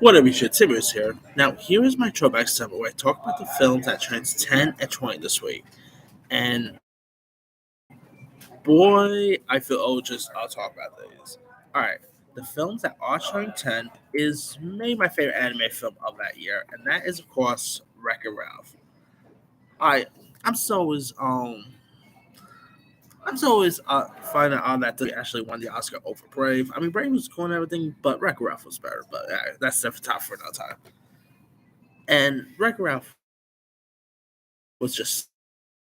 What up, you shit? Tibbers here. Now, here is my throwback segment where I talk about the films that turns 10 and 20 this week. And boy, I feel old just I'll talk about these. Alright, the films that are turning 10 is maybe my favorite anime film of that year, and that is, of course, Wreck-It Ralph. I, I'm so always, I'm so always finding out that they actually won the Oscar over Brave. I mean, Brave was cool and everything, but Wreck-It Ralph was better, but that's the top for another time. And Wreck-It Ralph was just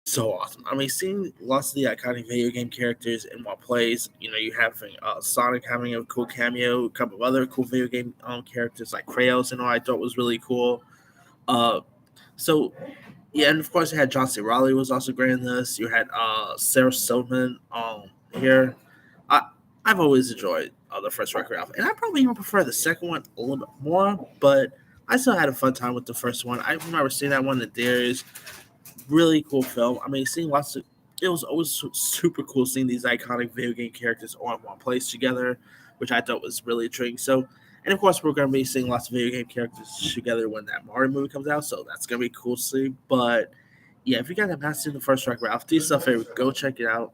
so awesome. I mean, seeing lots of the iconic video game characters in one place. You having Sonic having a cool cameo, a couple of other cool video game characters like Kratos and all. I thought was really cool. Uh, so yeah, and of course you had John C. Riley was also great in this. You had Sarah Silverman here. I I've always enjoyed the first record album, and I probably even prefer the second one a little bit more. But I still had a fun time with the first one. I remember seeing that one in the theaters, really cool film. I mean, seeing lots of it was always super cool seeing these iconic video game characters all in one place together, which I thought was really intriguing. So, and of course, we're going to be seeing lots of video game characters together when that Mario movie comes out. So that's going to be cool to see. But yeah, if you guys have not seen the first Wreck Ralph, do yourself a favor, go check it out.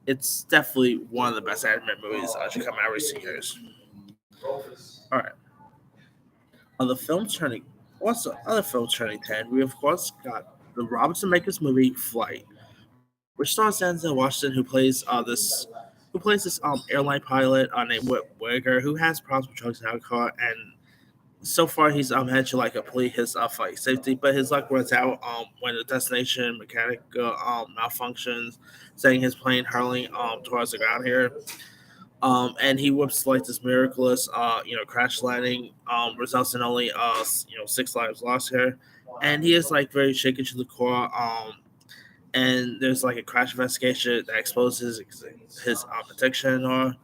It's definitely one of the best anime movies to come out recent years. All right, other films turning also other films turning 10. We of course got the Robinson Makers movie Flight, which stars Denzel Washington, who plays this airline pilot named Whit Wigger, who has problems with drugs and alcohol, and so far he's had to like complete his flight safety, but his luck runs out when the destination mechanic malfunctions, saying his plane hurling towards the ground here. And he whoops like this miraculous, crash landing, results in only, 6 lives lost here, and he is like very shaken to the core. And there's like a crash investigation that exposes his protection. Or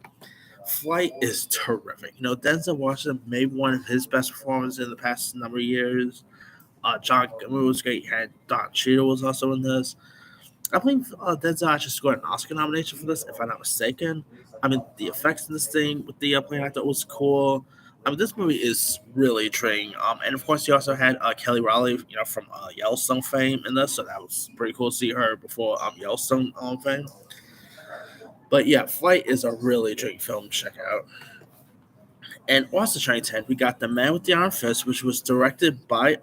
Flight is terrific. Denzel Washington made one of his best performances in the past number of years. John Goodman was great. Had Don Cheadle was also in this. I believe Denzel actually scored an Oscar nomination for this, if I'm not mistaken. I mean, the effects in this thing with the plane I thought was cool. I mean, this movie is really intriguing. And of course, you also had Kelly Riley, from Yellowstone fame in this, so that was pretty cool to see her before Yellowstone fame. But yeah, Flight is a really intriguing film to check out. And also trying 10, we got The Man with the Iron Fist, which was directed by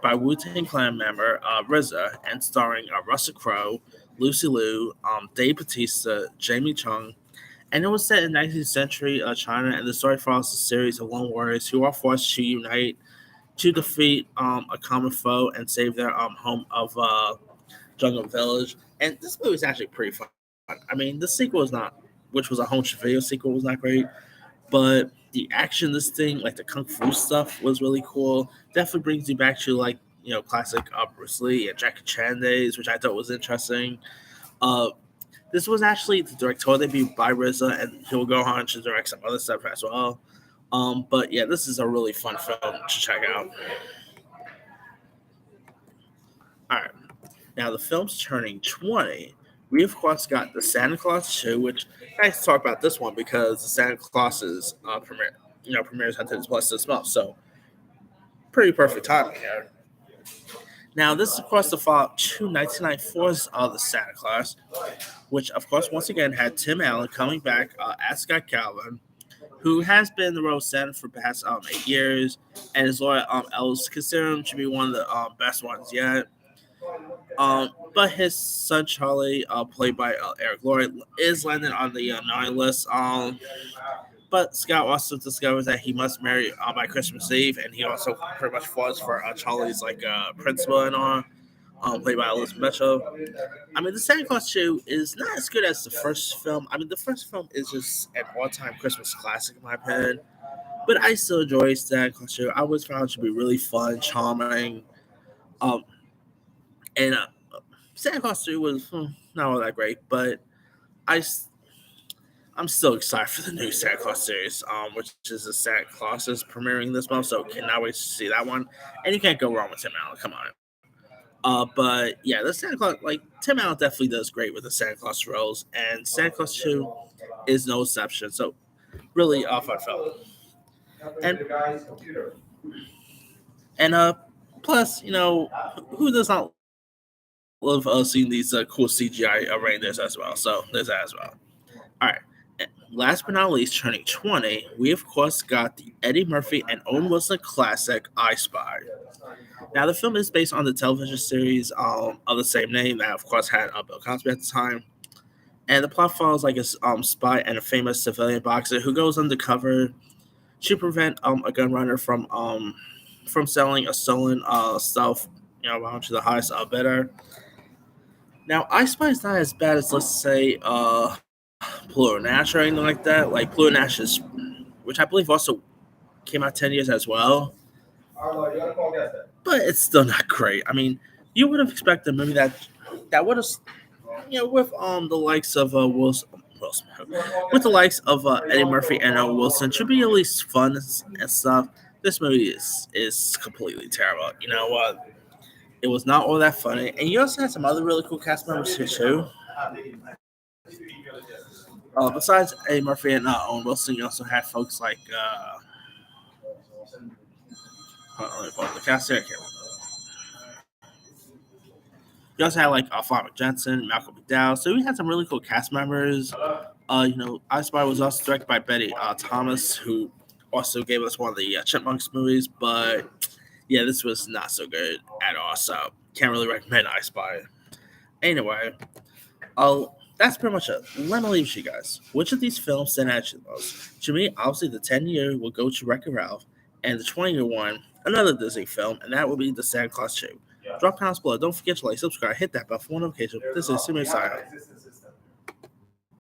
Wu Tang Clan member RZA and starring Russell Crowe, Lucy Liu, Dave Bautista, Jamie Chung, and it was set in 19th century China. And the story follows a series of lone warriors who are forced to unite to defeat a common foe and save their home of Jungle Village. And this movie is actually pretty fun. I mean, the sequel is not, which was a home video sequel, was not great, but the action, this thing, like the kung fu stuff, was really cool. Definitely brings you back to like classic Bruce Lee and Jackie Chan days, which I thought was interesting. Uh, this was actually the directorial debut by RZA, and he'll go on to direct some other stuff as well. But yeah, this is a really fun film to check out. All right, now the film's turning 20. We of course got the Santa Claus 2, which I have to talk about this one because the Santa Claus's premieres on Disney Plus this month, so pretty perfect timing here. Now, this is, of course, the follow up to 1994's The Santa Claus, which, of course, once again had Tim Allen coming back as Scott Calvin, who has been the role of Santa for the past 8 years, and his lawyer Ellis consider him to be one of the best ones yet. But his son Charlie, played by Eric Lloyd, is landed on the naughty list. But Scott also discovers that he must marry by Christmas Eve, and he also pretty much falls for Charlie's like principal and all, played by Elizabeth Mitchell. I mean, the Santa Claus 2 is not as good as the first film. I mean, the first film is just an all-time Christmas classic in my opinion, but I still enjoy Santa Claus 2. I always found it to be really fun, charming, um, and Santa Claus 2 was not all that great, but I I'm still excited for the new Santa Claus series, which is the Santa Claus is premiering this month, so cannot wait to see that one. And you can't go wrong with Tim Allen. Come on. But yeah, the Santa Claus, like Tim Allen definitely does great with the Santa Claus roles, and Santa Claus 2 is no exception. So really fun film. And and plus, who does not love seeing these cool CGI reindeers as well? So there's that as well. All right. And last but not least, turning 20, we of course got the Eddie Murphy and Owen Wilson classic I Spy. Now, the film is based on the television series of the same name that, of course, had Bill Cosby at the time. And the plot follows like a spy and a famous civilian boxer who goes undercover to prevent a gun runner from selling a stolen stuff, around to the highest bidder. Now, I Spy is not as bad as, let's say, Pluto Nash or anything like that. Like Pluto Nash is, which I believe also came out 10 years as well, but it's still not great. I mean, you would have expected a movie that would have, with the likes of Wilson, with the likes of Eddie Murphy and Wilson, should be at least fun and stuff. This movie is completely terrible. You know what? It was not all that funny, and you also had some other really cool cast members here too. Besides Eddie Murphy and Owen Wilson, you also had folks like let me pull up the cast here. You also had like Farmer Jensen, Malcolm McDowell. So we had some really cool cast members. I Spy was also directed by Betty Thomas, who also gave us one of the Chipmunks movies. But yeah, this was not so good at all. So can't really recommend I Spy. Anyway, that's pretty much it. Let me leave you guys. Which of these films stand out to you the most? To me, obviously, the 10-year will go to Wreck-It Ralph, and the 20-year one, another Disney film, and that will be the Santa Claus 2. Drop comments below. Don't forget to like, subscribe, hit that bell for notification. This is Simi signing.